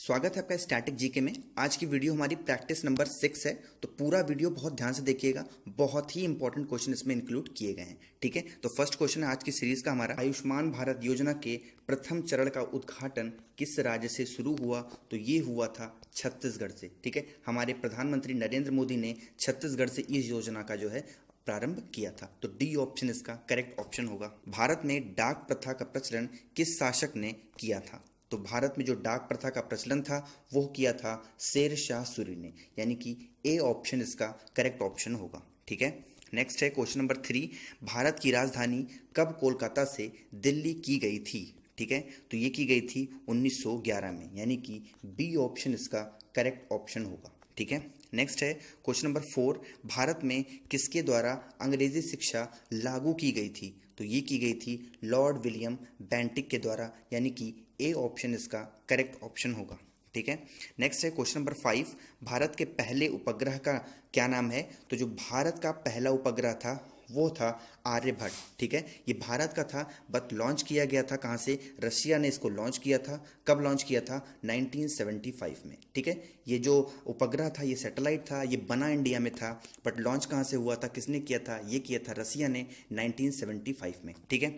स्वागत है आपका स्टैटिक जीके में। आज की वीडियो हमारी प्रैक्टिस नंबर 6 है, तो पूरा वीडियो बहुत ध्यान से देखिएगा। बहुत ही इंपॉर्टेंट क्वेश्चन इसमें इंक्लूड किए गए हैं। ठीक है, तो फर्स्ट क्वेश्चन है आज की सीरीज का हमारा, आयुष्मान भारत योजना के प्रथम चरण का उद्घाटन किस राज्य से शुरू हुआ? तो ये हुआ था छत्तीसगढ़ से। ठीक है, हमारे प्रधानमंत्री नरेंद्र मोदी ने छत्तीसगढ़ से इस योजना का जो है प्रारंभ किया था। तो डी ऑप्शन इसका करेक्ट ऑप्शन होगा। भारत में डाक प्रथा का प्रचलन किस शासक ने किया था? तो भारत में जो डाक प्रथा का प्रचलन था वो किया था शेर शाह सूरी ने, यानी कि ए ऑप्शन इसका करेक्ट ऑप्शन होगा। ठीक है, नेक्स्ट है क्वेश्चन नंबर 3, भारत की राजधानी कब कोलकाता से दिल्ली की गई थी? ठीक है, तो ये की गई थी 1911 में, यानी कि बी ऑप्शन इसका करेक्ट ऑप्शन होगा। ठीक है, नेक्स्ट है क्वेश्चन नंबर 4, भारत में किसके द्वारा अंग्रेजी शिक्षा लागू की गई थी? तो ये की गई थी लॉर्ड विलियम बेंटिक के द्वारा, यानी कि ए ऑप्शन इसका करेक्ट ऑप्शन होगा। ठीक है, नेक्स्ट है क्वेश्चन नंबर 5, भारत के पहले उपग्रह का क्या नाम है? तो जो भारत का पहला उपग्रह था वो था आर्यभट्ट। ठीक है, ये भारत का था बट लॉन्च किया गया था कहाँ से? रशिया ने इसको लॉन्च किया था। कब लॉन्च किया था? 1975 में। ठीक है, ये जो उपग्रह था, ये सैटेलाइट था, ये बना इंडिया में था बट लॉन्च कहाँ से हुआ था, किसने किया था? ये किया था रशिया ने 1975 में। ठीक है,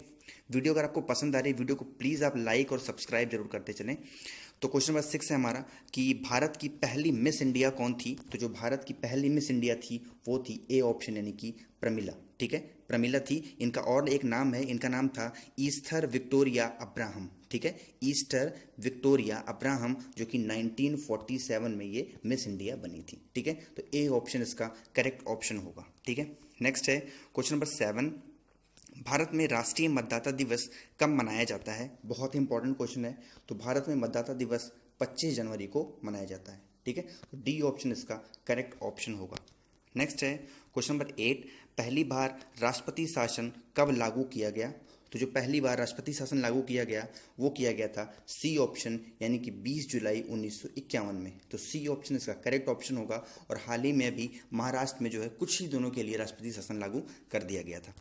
वीडियो अगर आपको पसंद आ रही है वीडियो को प्लीज़ आप लाइक और सब्सक्राइब जरूर करते चलें। तो क्वेश्चन नंबर 6 है हमारा कि भारत की पहली मिस इंडिया कौन थी? तो जो भारत की पहली मिस इंडिया थी वो थी ए ऑप्शन, यानी कि प्रमिला। ठीक है, प्रमिला थी। इनका और एक नाम है, इनका नाम था ईस्थर विक्टोरिया अब्राहम। ठीक है, ईस्टर विक्टोरिया अब्राहम, जो कि 1947 में ये मिस इंडिया बनी थी। ठीक है, तो ए ऑप्शन इसका करेक्ट ऑप्शन होगा। ठीक है, नेक्स्ट है क्वेश्चन नंबर 7, भारत में राष्ट्रीय मतदाता दिवस कब मनाया जाता है? बहुत ही इंपॉर्टेंट क्वेश्चन है। तो भारत में मतदाता दिवस 25 जनवरी को मनाया जाता है। ठीक है, तो डी ऑप्शन इसका करेक्ट ऑप्शन होगा। नेक्स्ट है क्वेश्चन नंबर 8, पहली बार राष्ट्रपति शासन कब लागू किया गया? तो जो पहली बार राष्ट्रपति शासन लागू किया गया वो किया गया था सी ऑप्शन, यानी कि 20 जुलाई 1951 में। तो सी ऑप्शन इसका करेक्ट ऑप्शन होगा। और हाल ही में अभी महाराष्ट्र में जो है कुछ ही दिनों के लिए राष्ट्रपति शासन लागू कर दिया गया था।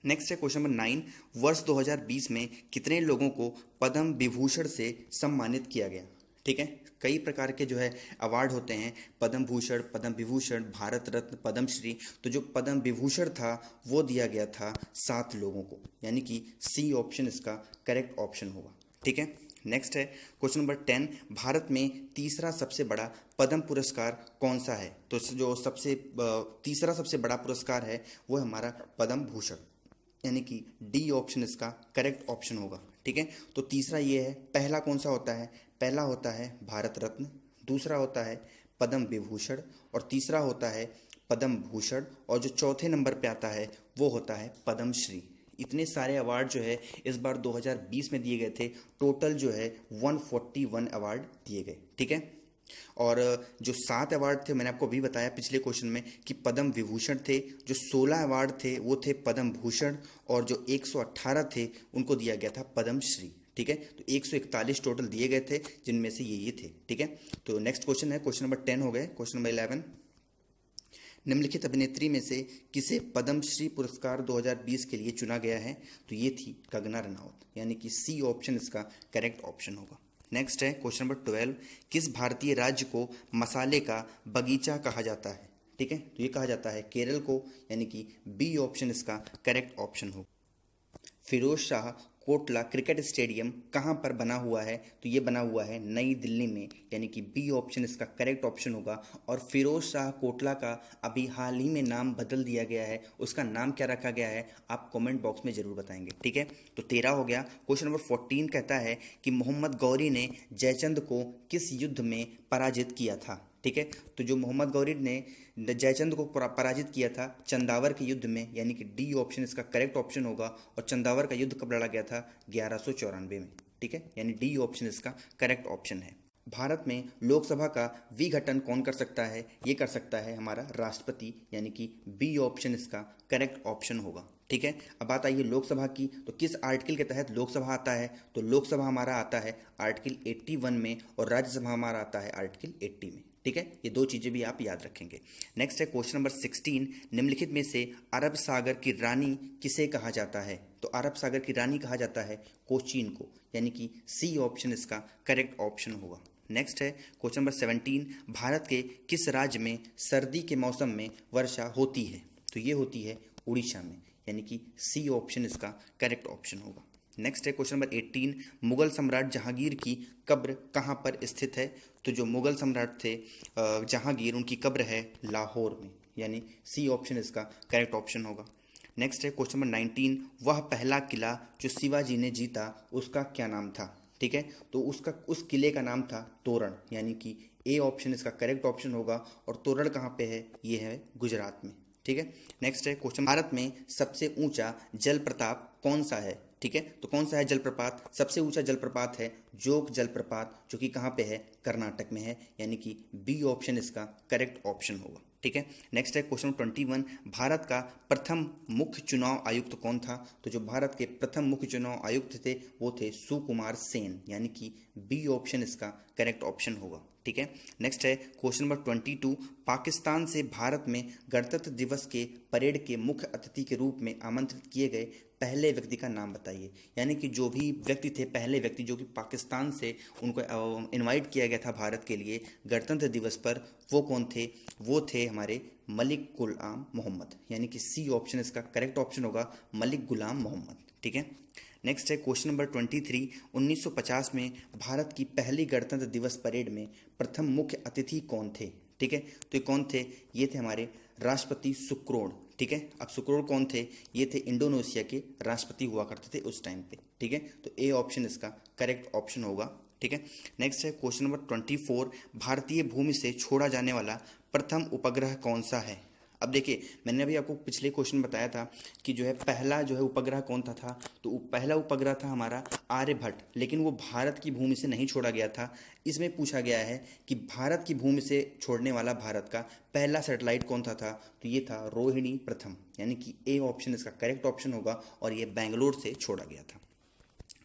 नेक्स्ट है क्वेश्चन नंबर 9, वर्ष 2020 में कितने लोगों को पद्म विभूषण से सम्मानित किया गया? ठीक है, कई प्रकार के जो है अवार्ड होते हैं, पद्म भूषण, पद्म विभूषण, भारत रत्न, पद्मश्री। तो जो पद्म विभूषण था वो दिया गया था 7 लोगों को, यानी कि सी ऑप्शन इसका करेक्ट ऑप्शन होगा। ठीक है, नेक्स्ट है क्वेश्चन नंबर 10, भारत में तीसरा सबसे बड़ा पद्म पुरस्कार कौन सा है? तो जो तीसरा सबसे बड़ा पुरस्कार है वो है हमारा पद्म भूषण, यानी कि डी ऑप्शन इसका करेक्ट ऑप्शन होगा। ठीक है, तो तीसरा ये है। पहला कौन सा होता है? पहला होता है भारत रत्न, दूसरा होता है पद्म विभूषण और तीसरा होता है पद्म भूषण, और जो चौथे नंबर पे आता है वो होता है पद्मश्री। इतने सारे अवार्ड जो है इस बार 2020 में दिए गए थे। टोटल जो है 141 अवार्ड दिए गए। ठीक है, और जो 7 अवार्ड थे मैंने आपको अभी बताया पिछले क्वेश्चन में कि पद्म विभूषण थे। जो 16 अवार्ड थे वो थे पद्म भूषण, और जो 118 थे उनको दिया गया था पद्मश्री। ठीक है, तो 141 टोटल दिए गए थे जिनमें से ये थे। ठीक है, तो नेक्स्ट क्वेश्चन है क्वेश्चन नंबर 10 हो गए। क्वेश्चन नंबर 11, निम्नलिखित अभिनेत्री में से किसे पद्मश्री पुरस्कार 2020 के लिए चुना गया है? तो ये थी कंगना रनौत, यानी कि सी ऑप्शन इसका करेक्ट ऑप्शन होगा। नेक्स्ट है क्वेश्चन नंबर 12, किस भारतीय राज्य को मसाले का बगीचा कहा जाता है? ठीक है, तो ये कहा जाता है केरल को, यानी कि बी ऑप्शन इसका करेक्ट ऑप्शन होगा। फिरोज शाह कोटला क्रिकेट स्टेडियम कहाँ पर बना हुआ है? तो ये बना हुआ है नई दिल्ली में, यानी कि बी ऑप्शन इसका करेक्ट ऑप्शन होगा। और फिरोज शाह कोटला का अभी हाल ही में नाम बदल दिया गया है, उसका नाम क्या रखा गया है आप कमेंट बॉक्स में जरूर बताएंगे। ठीक है, तो 13 हो गया। क्वेश्चन नंबर 14 कहता है कि मोहम्मद गौरी ने जयचंद को किस युद्ध में पराजित किया था? ठीक है, तो जो मोहम्मद गौरी ने जयचंद को पराजित किया था चंदावर के युद्ध में, यानी कि डी ऑप्शन इसका करेक्ट ऑप्शन होगा। और चंदावर का युद्ध कब लड़ा गया था? 1194 में। ठीक है, यानी डी ऑप्शन इसका करेक्ट ऑप्शन है। भारत में लोकसभा का विघटन कौन कर सकता है? ये कर सकता है हमारा राष्ट्रपति, यानी कि बी ऑप्शन इसका करेक्ट ऑप्शन होगा। ठीक है, अब बात आई है लोकसभा की, तो किस आर्टिकल के तहत लोकसभा आता है? तो लोकसभा हमारा आता है आर्टिकल 81 में और राज्यसभा हमारा आता है आर्टिकल 80 में। ठीक है, ये 2 चीजें भी आप याद रखेंगे। नेक्स्ट है क्वेश्चन नंबर 16, निम्नलिखित में से अरब सागर की रानी किसे कहा जाता है? तो अरब सागर की रानी कहा जाता है कोचीन को, यानी कि सी ऑप्शन इसका करेक्ट ऑप्शन होगा। नेक्स्ट है क्वेश्चन नंबर 17, भारत के किस राज्य में सर्दी के मौसम में वर्षा होती है? तो ये होती है उड़ीसा में, यानी कि सी ऑप्शन इसका करेक्ट ऑप्शन होगा। नेक्स्ट है क्वेश्चन नंबर 18, मुगल सम्राट जहांगीर की कब्र कहाँ पर स्थित है? तो जो मुगल सम्राट थे जहांगीर, उनकी कब्र है लाहौर में, यानी सी ऑप्शन इसका करेक्ट ऑप्शन होगा। नेक्स्ट है क्वेश्चन नंबर 19, वह पहला किला जो शिवाजी ने जीता उसका क्या नाम था? ठीक है, तो उस किले का नाम था तोरण, यानी कि ए ऑप्शन इसका करेक्ट ऑप्शन होगा। और तोरण कहाँ पे है? ये है गुजरात में। ठीक है, नेक्स्ट है क्वेश्चन, भारत में सबसे ऊंचा जलप्रपात कौन सा है? ठीक है, तो कौन सा है जलप्रपात? सबसे ऊंचा जलप्रपात है जोग जलप्रपात, जो कि कहाँ पे है? कर्नाटक में है, यानी कि बी ऑप्शन इसका करेक्ट ऑप्शन होगा। ठीक है, नेक्स्ट है क्वेश्चन 21, भारत का प्रथम मुख्य चुनाव आयुक्त कौन था? तो जो भारत के प्रथम मुख्य चुनाव आयुक्त थे वो थे सुकुमार सेन, यानी कि बी ऑप्शन इसका करेक्ट ऑप्शन होगा। ठीक है, नेक्स्ट है क्वेश्चन नंबर 22, पाकिस्तान से भारत में गणतंत्र दिवस के परेड के मुख्य अतिथि के रूप में आमंत्रित किए गए पहले व्यक्ति का नाम बताइए। यानी कि जो भी व्यक्ति थे, पहले व्यक्ति जो कि पाकिस्तान से उनको इनवाइट किया गया था भारत के लिए गणतंत्र दिवस पर, वो कौन थे? वो थे हमारे मलिक गुलाम मोहम्मद, यानी कि सी ऑप्शन इसका करेक्ट ऑप्शन होगा, मलिक गुलाम मोहम्मद। ठीक है, नेक्स्ट है क्वेश्चन नंबर 23, 1950 में भारत की पहली गणतंत्र दिवस परेड में प्रथम मुख्य अतिथि कौन थे? ठीक है, तो ये कौन थे? ये थे हमारे राष्ट्रपति सुक्रोण। ठीक है, अब सुक्रोण कौन थे? ये थे इंडोनेशिया के राष्ट्रपति हुआ करते थे उस टाइम पे। ठीक है, तो ए ऑप्शन इसका करेक्ट ऑप्शन होगा। ठीक है, नेक्स्ट है क्वेश्चन नंबर 24, भारतीय भूमि से छोड़ा जाने वाला प्रथम उपग्रह कौन सा है? अब देखिए, मैंने अभी आपको पिछले क्वेश्चन में बताया था कि जो है पहला जो है उपग्रह कौन था, तो पहला उपग्रह था हमारा आर्यभट्ट, लेकिन वो भारत की भूमि से नहीं छोड़ा गया था। इसमें पूछा गया है कि भारत की भूमि से छोड़ने वाला भारत का पहला सैटेलाइट कौन था, तो ये था रोहिणी प्रथम, यानी कि ए ऑप्शन इसका करेक्ट ऑप्शन होगा, और ये बेंगलोर से छोड़ा गया था।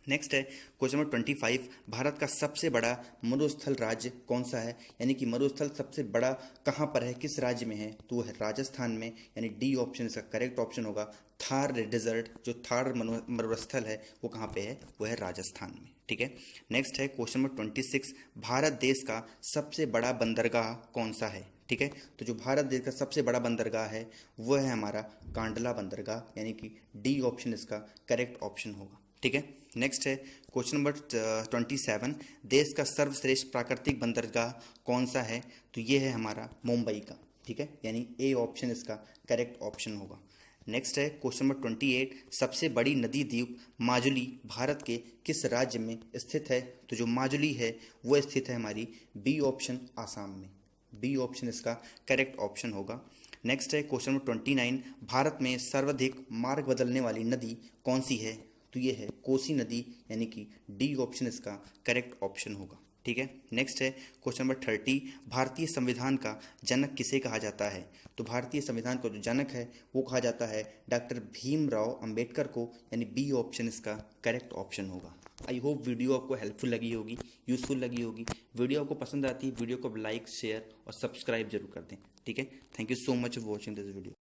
नेक्स्ट है क्वेश्चन नंबर 25, भारत का सबसे बड़ा मरुस्थल राज्य कौन सा है? यानी कि मरुस्थल सबसे बड़ा कहाँ पर है, किस राज्य में है? तो वो है राजस्थान में, यानी डी ऑप्शन इसका करेक्ट ऑप्शन होगा। थार डेजर्ट, जो थार मरुस्थल है वो कहाँ पे है? वो है राजस्थान में। ठीक है, नेक्स्ट है क्वेश्चन नंबर 26, भारत देश का सबसे बड़ा बंदरगाह कौन सा है? ठीक है, तो जो भारत देश का सबसे बड़ा बंदरगाह है वो है हमारा कांडला बंदरगाह, यानी कि डी ऑप्शन इसका करेक्ट ऑप्शन होगा। ठीक है, नेक्स्ट है क्वेश्चन नंबर 27, देश का सर्वश्रेष्ठ प्राकृतिक बंदरगाह कौन सा है? तो ये है हमारा मुंबई का। ठीक है, यानी ए ऑप्शन इसका करेक्ट ऑप्शन होगा। नेक्स्ट है क्वेश्चन नंबर 28, सबसे बड़ी नदी द्वीप माजुली भारत के किस राज्य में स्थित है? तो जो माजुली है वो स्थित है हमारी बी ऑप्शन आसाम में, बी ऑप्शन इसका करेक्ट ऑप्शन होगा। नेक्स्ट है क्वेश्चन नंबर 29, भारत में सर्वाधिक मार्ग बदलने वाली नदी कौन सी है? तो ये है कोसी नदी, यानी कि डी ऑप्शन इसका करेक्ट ऑप्शन होगा। ठीक है, नेक्स्ट है क्वेश्चन नंबर 30, भारतीय संविधान का जनक किसे कहा जाता है? तो भारतीय संविधान का जो जनक है वो कहा जाता है डॉक्टर भीमराव अंबेडकर को, यानी बी ऑप्शन इसका करेक्ट ऑप्शन होगा। आई होप वीडियो आपको हेल्पफुल लगी होगी, यूजफुल लगी होगी। वीडियो आपको पसंद आती है, वीडियो को लाइक, शेयर और सब्सक्राइब जरूर कर दें। ठीक है, thank you so much for watching this video.